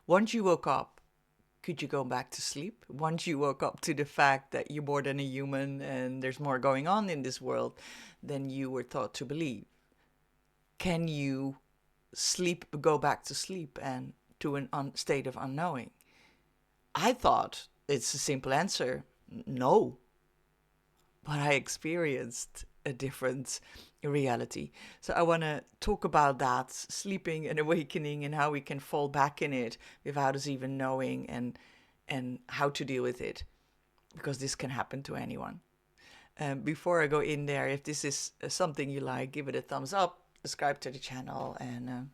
Once you woke up, could you go back to sleep? Once you woke up to the fact that you're more than a human and there's more going on in this world than you were taught to believe, can you go back to sleep and to an state of unknowing? I thought it's a simple answer, no. But I experienced a different reality. So I want to talk about that, sleeping and awakening, and how we can fall back in it without us even knowing, and how to deal with it, because this can happen to anyone. Before I go in there, if this is something you like, give it a thumbs up, subscribe to the channel, and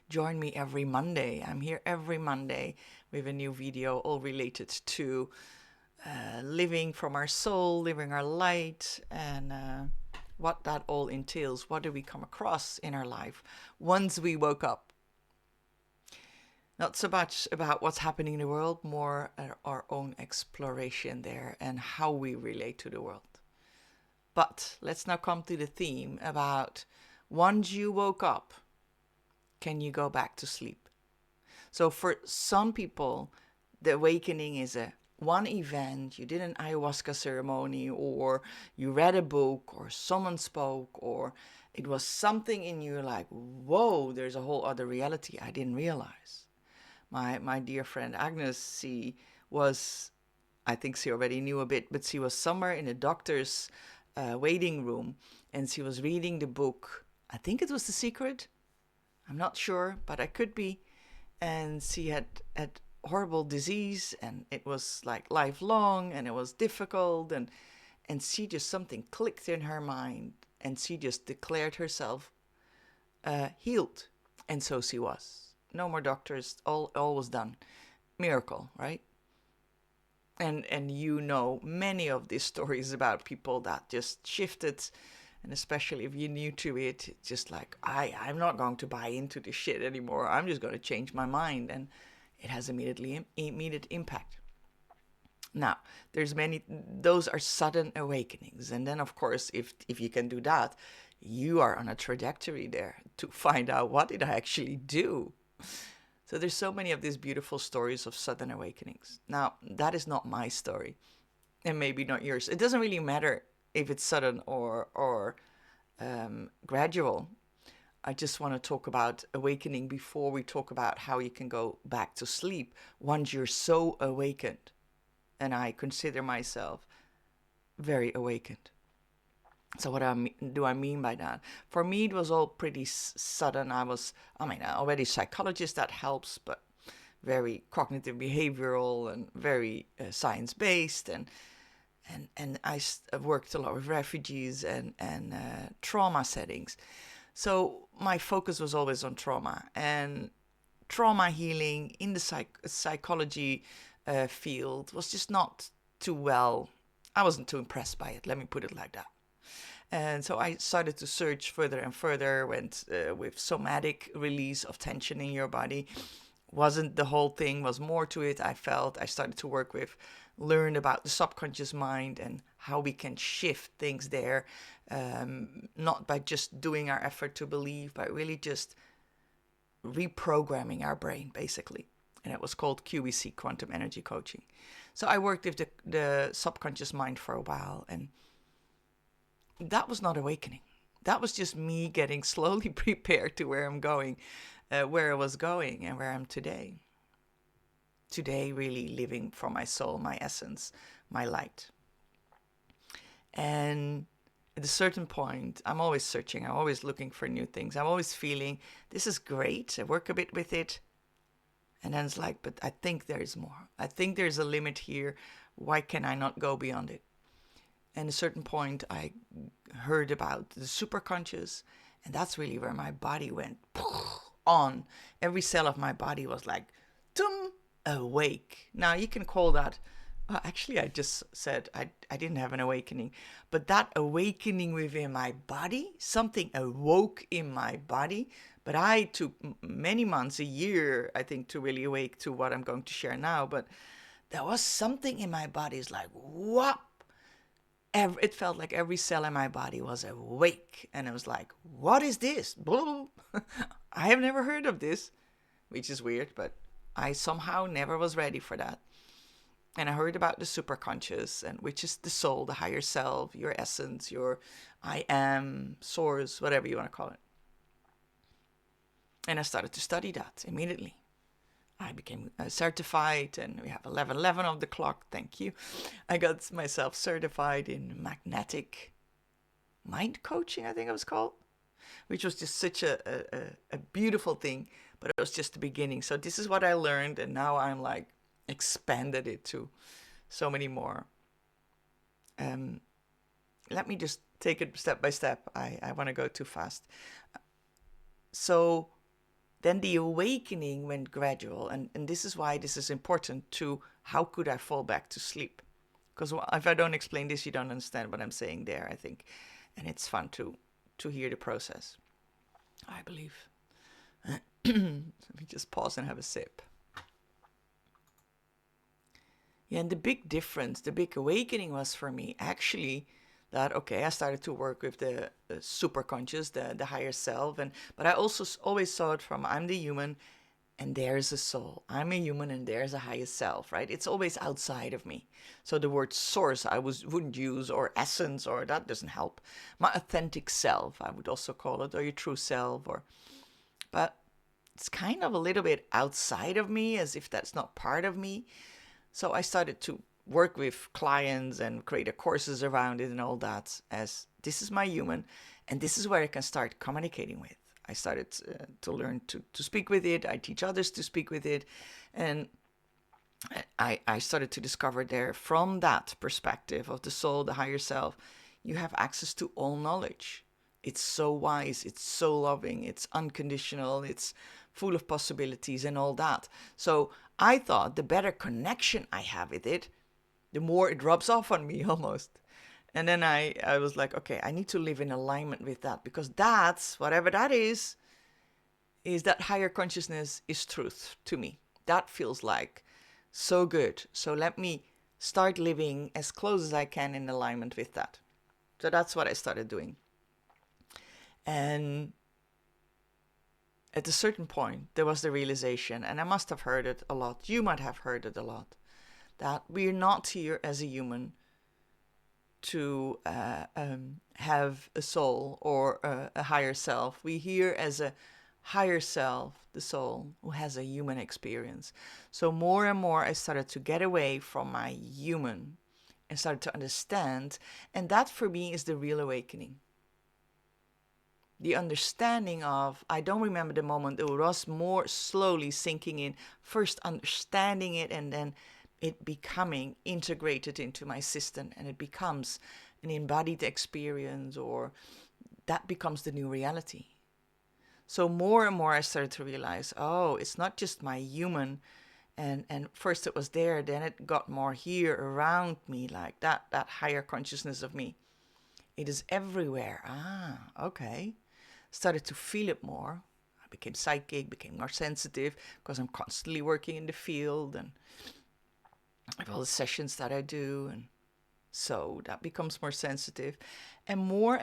join me every Monday. I'm here every Monday with a new video, all related to living from our soul, living our light, and what that all entails. What do we come across in our life once we woke up? Not so much about what's happening in the world, more our own exploration there and how we relate to the world. But let's now come to the theme about once you woke up, can you go back to sleep? So for some people, the awakening is a one event. You did an ayahuasca ceremony, or you read a book, or someone spoke, or it was something in you like, whoa, there's a whole other reality I didn't realize. My dear friend Agnes, she was, I think she already knew a bit, but she was somewhere in a doctor's waiting room, and she was reading the book. I think it was The Secret. I'm not sure, but I could be. And she had horrible disease, and it was like lifelong, and it was difficult, and she just, something clicked in her mind, and she just declared herself healed. And so she was. No more doctors, all was done. Miracle, right? And you know many of these stories about people that just shifted, and especially if you're new to it, it's just like, I'm not going to buy into this shit anymore. I'm just going to change my mind, and it has immediate impact. Now, there's many, those are sudden awakenings. And then, of course, if you can do that, you are on a trajectory there to find out, what did I actually do? So there's so many of these beautiful stories of sudden awakenings. Now, that is not my story, and maybe not yours. It doesn't really matter if it's sudden or gradual. I just want to talk about awakening before we talk about how you can go back to sleep once you're so awakened. And I consider myself very awakened. So what do I mean by that? For me, it was all pretty sudden. I already psychologist, that helps, but very cognitive behavioral and very science-based. And I've worked a lot with refugees and trauma settings. So my focus was always on trauma, and trauma healing in the psychology field was just not too well. I wasn't too impressed by it, let me put it like that. And so I started to search further and further, went with somatic release of tension in your body. Wasn't the whole thing, was more to it, I felt. I started to work with, learn about the subconscious mind and how we can shift things there, not by just doing our effort to believe, but really just reprogramming our brain, basically. And it was called QEC, Quantum Energy Coaching. So I worked with the subconscious mind for a while, and that was not awakening. That was just me getting slowly prepared to where I'm going, where I was going, and where I'm today. Today, really living from my soul, my essence, my light. And at a certain point, I'm always searching. I'm always looking for new things. I'm always feeling, this is great. I work a bit with it. And then it's like, but I think there's more. I think there's a limit here. Why can I not go beyond it? And at a certain point, I heard about the superconscious, and that's really where my body went on. Every cell of my body was like, tum, awake. Now, you can call that, actually, I just said I didn't have an awakening, but that awakening within my body, something awoke in my body, but I took many months, a year, I think, to really awake to what I'm going to share now, but there was something in my body, it's like, what? It felt like every cell in my body was awake. And it was like, what is this? I have never heard of this. which is weird, but I somehow never was ready for that. And I heard about the superconscious, and which is the soul, the higher self, your essence, your I am, source, whatever you want to call it. And I started to study that immediately. I became certified, and we have 1111 of the clock. Thank you. I got myself certified in magnetic mind coaching, I think it was called, which was just such a beautiful thing, but it was just the beginning. So this is what I learned, and now I'm like expanded it to so many more. Let me just take it step by step. I want to go too fast. So then the awakening went gradual, and this is why this is important to how could I fall back to sleep? Because if I don't explain this, you don't understand what I'm saying there, I think. And it's fun to hear the process, I believe. Let me just pause and have a sip. Yeah, and the big difference, the big awakening was for me actually that, okay, I started to work with the superconscious, the higher self, but I also always saw it from I'm the human and there's a soul. I'm a human and there's a higher self, right? It's always outside of me. So the word source I wouldn't use, or essence, or that doesn't help. My authentic self, I would also call it, or your true self, but it's kind of a little bit outside of me, as if that's not part of me. So I started to work with clients and create courses around it and all that, as this is my human and this is where I can start communicating with. I started to learn to speak with it. I teach others to speak with it. And I started to discover there, from that perspective of the soul, the higher self, you have access to all knowledge. It's so wise, it's so loving, it's unconditional, it's full of possibilities and all that. So I thought the better connection I have with it, the more it rubs off on me almost. And then I was like, okay, I need to live in alignment with that, because that's, whatever that is that higher consciousness is truth to me. That feels like so good. So let me start living as close as I can in alignment with that. So that's what I started doing. And at a certain point, there was the realization, and I must have heard it a lot, you might have heard it a lot, that we're not here as a human to have a soul or a higher self. We're here as a higher self, the soul, who has a human experience. So more and more I started to get away from my human and started to understand, and that for me is the real awakening. The understanding of, I don't remember the moment, it was more slowly sinking in, first understanding it and then it becoming integrated into my system, and it becomes an embodied experience, or that becomes the new reality. So more and more I started to realize, oh, it's not just my human, and first it was there, then it got more here around me, like that higher consciousness of me. It is everywhere. Okay. Started to feel it more. I became psychic, became more sensitive, because I'm constantly working in the field and I have all the sessions that I do, and so that becomes more sensitive. And more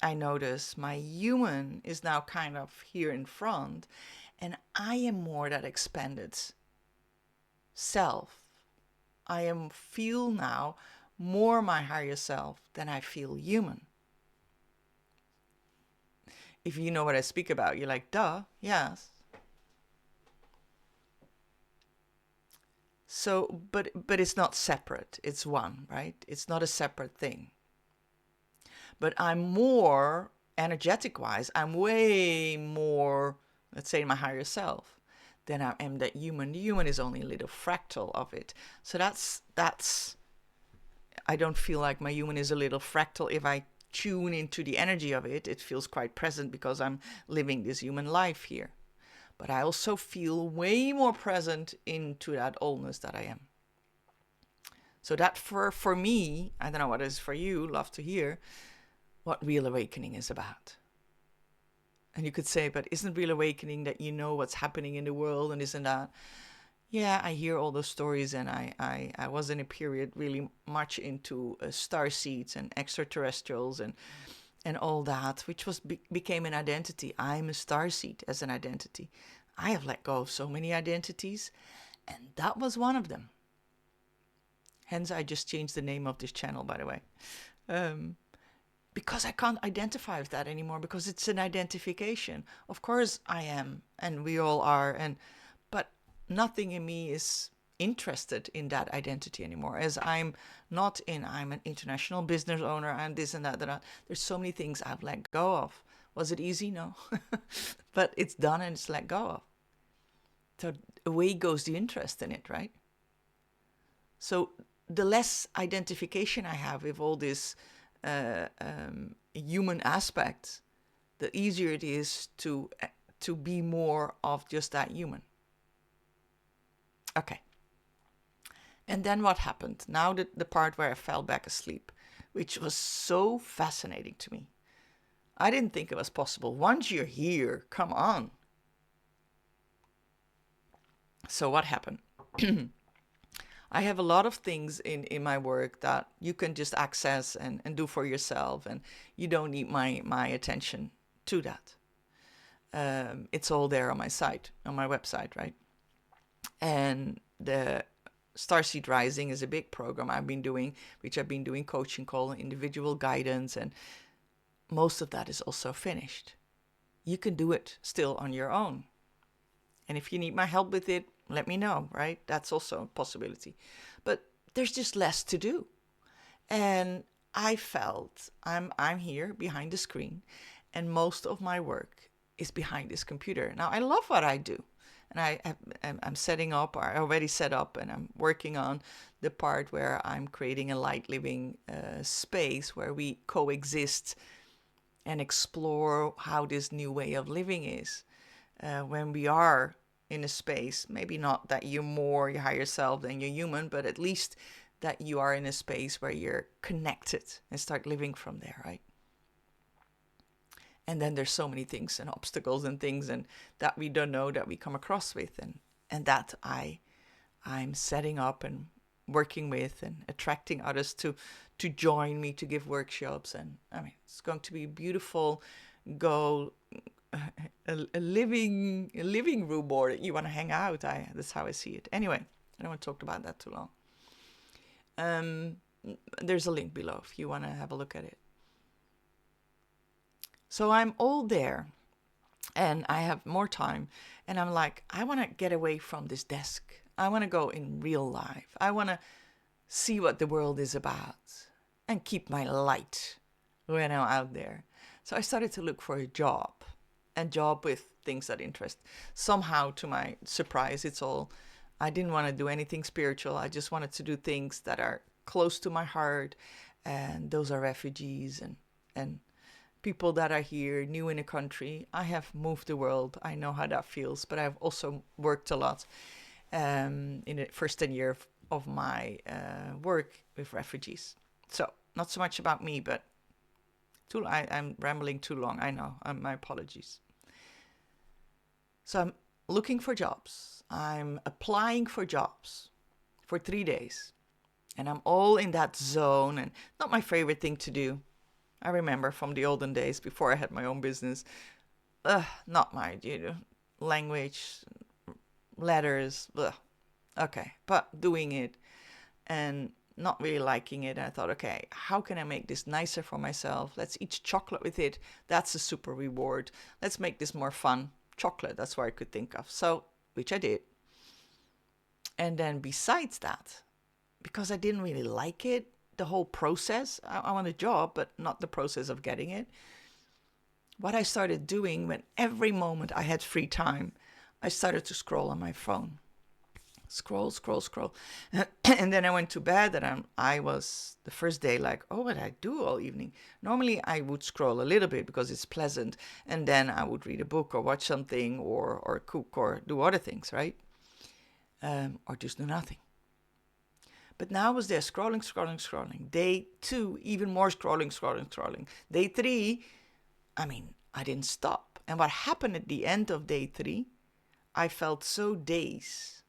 I notice my human is now kind of here in front, and I am more that expanded self. I feel now more my higher self than I feel human. If you know what I speak about, you're like, duh, yes. So, but it's not separate. It's one, right? It's not a separate thing. But I'm more, energetic-wise, I'm way more, let's say, my higher self than I am that human. The human is only a little fractal of it. So that's, I don't feel like my human is a little fractal. If I tune into the energy of it, it feels quite present because I'm living this human life here. But I also feel way more present into that allness that I am. So that for me, I don't know what it is for you, love to hear what real awakening is about. And you could say, but isn't real awakening that you know what's happening in the world and isn't that? Yeah, I hear all those stories, and I was in a period really much into star seeds and extraterrestrials and all that, which became an identity. I'm a starseed as an identity. I have let go of so many identities, and that was one of them. Hence, I just changed the name of this channel, by the way. Because I can't identify with that anymore, because it's an identification. Of course I am, and we all are, but nothing in me is interested in that identity anymore, as I'm an international business owner, and this and that. There's so many things I've let go of. Was it easy? No. But it's done and it's let go of. So away goes the interest in it, right? So the less identification I have with all this human aspects, the easier it is to be more of just that human. Okay. And then what happened? Now the part where I fell back asleep, which was so fascinating to me. I didn't think it was possible. Once you're here, come on. So what happened? I have a lot of things in my work that you can just access and do for yourself, and you don't need my attention to that. It's all there on my site, on my website, right? And the Starseed Rising is a big program I've been doing, which I've been doing coaching call and individual guidance, and most of that is also finished. You can do it still on your own. And if you need my help with it, let me know, right? That's also a possibility. But there's just less to do. And I felt I'm here behind the screen, and most of my work is behind this computer. Now, I love what I do. And I'm setting up, or I already set up, and I'm working on the part where I'm creating a light living space where we coexist and explore how this new way of living is. When we are in a space, maybe not that you're more your higher self than you're human, but at least that you are in a space where you're connected and start living from there, right? And then there's so many things and obstacles and things and that we don't know that we come across with, and that I'm setting up and working with and attracting others to join me to give workshops. And I mean, it's going to be beautiful. Go a living room, or you want to hang out. That's how I see it. Anyway, I don't want to talk about that too long. There's a link below if you want to have a look at it. So I'm all there, and I have more time, and I'm like, I want to get away from this desk. I want to go in real life. I want to see what the world is about and keep my light when I'm out there. So I started to look for a job with things that interest. Somehow, to my surprise, I didn't want to do anything spiritual. I just wanted to do things that are close to my heart, and those are refugees and people that are here, new in a country. I have moved the world. I know how that feels, but I've also worked a lot in the first 10 years of my work with refugees. So not so much about me, but I'm rambling too long. I know. My apologies. So I'm looking for jobs. I'm applying for jobs for 3 days. And I'm all in that zone, and not my favorite thing to do. I remember from the olden days before I had my own business. Not my, language, letters. Okay, but doing it and not really liking it. I thought, okay, how can I make this nicer for myself? Let's eat chocolate with it. That's a super reward. Let's make this more fun. Chocolate, that's what I could think of. So, which I did. And then besides that, because I didn't really like it, the whole process, I want a job, but not the process of getting it. What I started doing when every moment I had free time, I started to scroll on my phone. Scroll. And then I went to bed, and I was the first day like, oh, what did I do all evening? Normally I would scroll a little bit because it's pleasant, and then I would read a book or watch something or cook or do other things, right? Or just do nothing. But now I was there scrolling. Day 2, even more scrolling. Day 3, I didn't stop. And what happened at the end of day 3, I felt so dazed.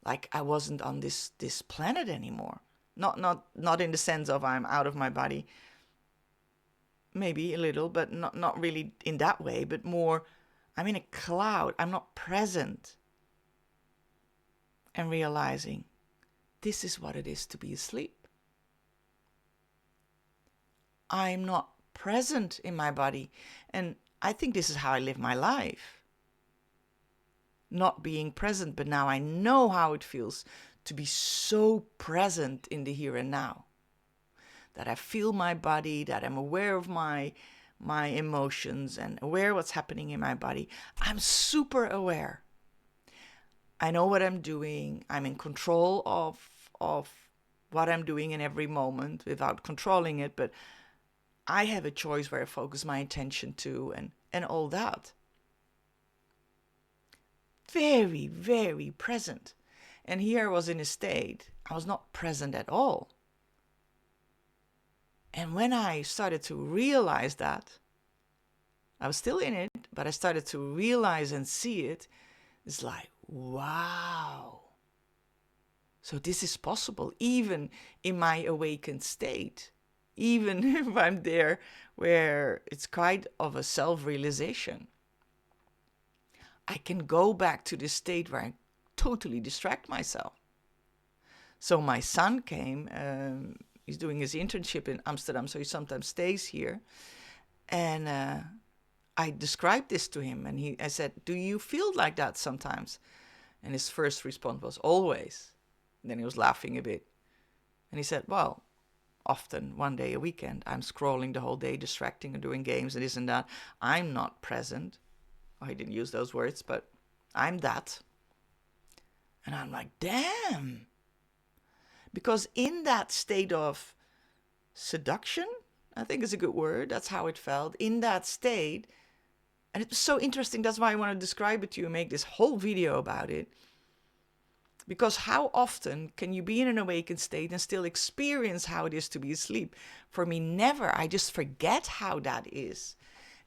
Like I wasn't on this planet anymore. Not in the sense of I'm out of my body. Maybe a little, but not really in that way. But more, I'm in a cloud. I'm not present. And realizing this is what it is to be asleep. I'm not present in my body. And I think this is how I live my life. Not being present, but now I know how it feels to be so present in the here and now. That I feel my body, that I'm aware of my emotions and aware what's happening in my body. I'm super aware. I know what I'm doing. I'm in control of what I'm doing in every moment without controlling it, but I have a choice where I focus my attention to and all that. Very, very present. And here I was in a state, I was not present at all. And when I started to realize that, I was still in it, but I started to realize and see it, it's like, wow. So this is possible, even in my awakened state. Even if I'm there where it's quite of a self-realization. I can go back to this state where I totally distract myself. So my son came, he's doing his internship in Amsterdam, so he sometimes stays here. And I described this to him, and I said, do you feel like that sometimes? And his first response was, always. And then he was laughing a bit. And he said, well, often, one day a weekend, I'm scrolling the whole day, distracting and doing games and this and that. I'm not present. Oh, he didn't use those words, but I'm that. And I'm like, damn. Because in that state of seduction, I think is a good word, that's how it felt, in that state, and it was so interesting, that's why I want to describe it to you and make this whole video about it. Because how often can you be in an awakened state and still experience how it is to be asleep? For me, never. I just forget how that is.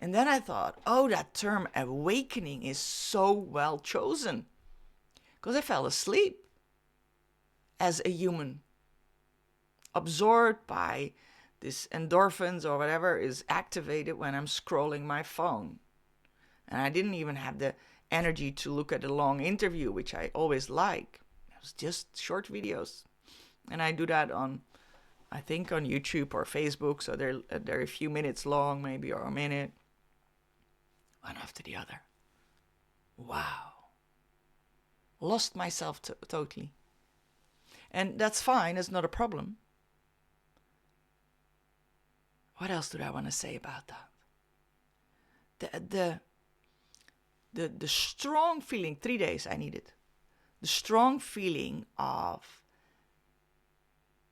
And then I thought, oh, that term awakening is so well chosen. Because I fell asleep as a human, absorbed by this endorphins or whatever is activated when I'm scrolling my phone. And I didn't even have the energy to look at a long interview, which I always like. It was just short videos. And I do that on, I think, on YouTube or Facebook. So they're a few minutes long, maybe, or a minute. One after the other. Wow. Lost myself totally. And that's fine. It's not a problem. What else do I want to say about that? The strong feeling, 3 days I needed. The strong feeling of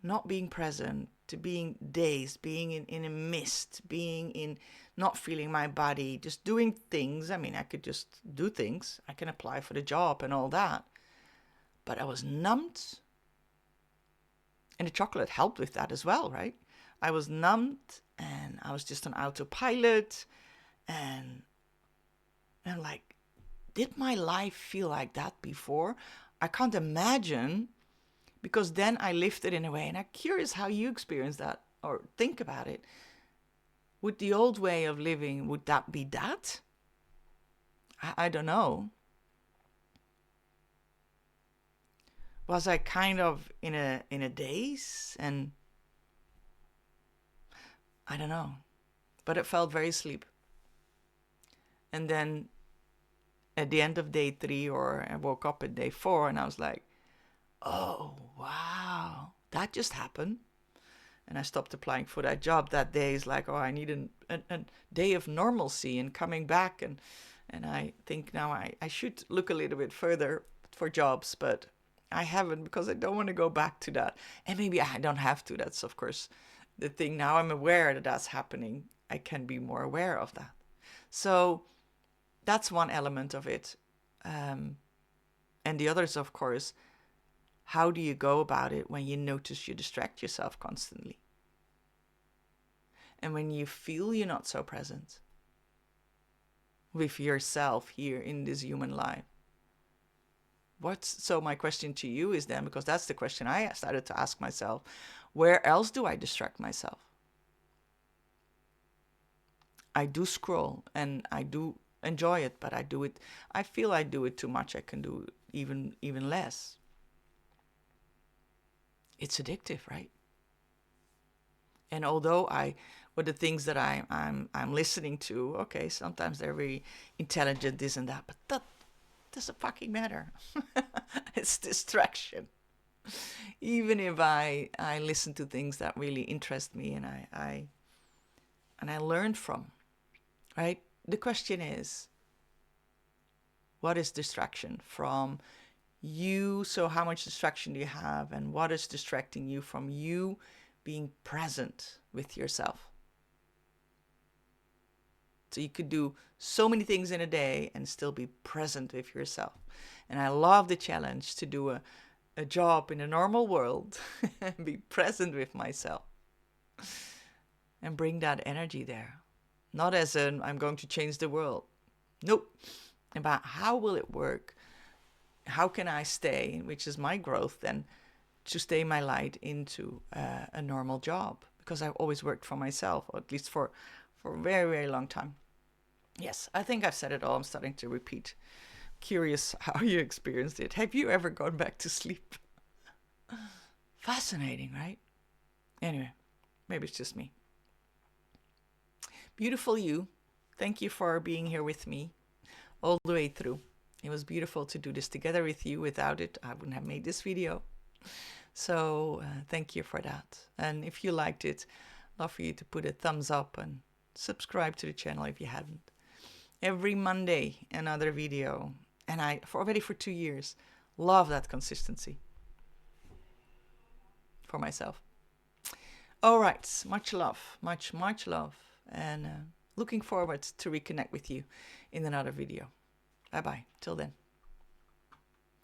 not being present, to being dazed, being in a mist, being in not feeling my body, just doing things. I mean, I could just do things. I can apply for the job and all that. But I was numbed. And the chocolate helped with that as well, right? I was numbed and I was just on autopilot. And I'm like, did my life feel like that before? I can't imagine, because then I lived it in a way. And I'm curious how you experience that or think about it. Would the old way of living, would that be that? I don't know. Was I kind of in a daze? And I don't know. But it felt very asleep. And then at the end of day 3, or I woke up at day 4 and I was like, oh, wow, that just happened. And I stopped applying for that job that day. It's like, oh, I need a day of normalcy and coming back. And I think now I should look a little bit further for jobs, but I haven't, because I don't want to go back to that. And maybe I don't have to. That's, of course, the thing. Now I'm aware that that's happening. I can be more aware of that. So that's one element of it. And the other is, of course, how do you go about it when you notice you distract yourself constantly? And when you feel you're not so present with yourself here in this human life. So my question to you is then, because that's the question I started to ask myself, where else do I distract myself? I do scroll and I do enjoy it, but I do it. I feel I do it too much. I can do even less. It's addictive, right? And although with the things that I'm listening to, okay, sometimes they're very intelligent, this and that, but that doesn't fucking matter. It's distraction. Even if I listen to things that really interest me and I learn from, right? The question is, what is distraction from you? So how much distraction do you have, and what is distracting you from you being present with yourself? So you could do so many things in a day and still be present with yourself. And I love the challenge to do a job in a normal world and be present with myself and bring that energy there. Not as an I'm going to change the world. Nope. About how will it work? How can I stay, which is my growth then, to stay my light into a normal job? Because I've always worked for myself, or at least for a very, very long time. Yes, I think I've said it all. I'm starting to repeat. Curious how you experienced it. Have you ever gone back to sleep? Fascinating, right? Anyway, maybe it's just me. Beautiful you. Thank you for being here with me all the way through. It was beautiful to do this together with you. Without it, I wouldn't have made this video. So thank you for that. And if you liked it, I'd love for you to put a thumbs up and subscribe to the channel if you haven't. Every Monday, another video. And already for 2 years, love that consistency for myself. All right, much love, much love. And looking forward to reconnect with you in another video. Bye-bye. Till then.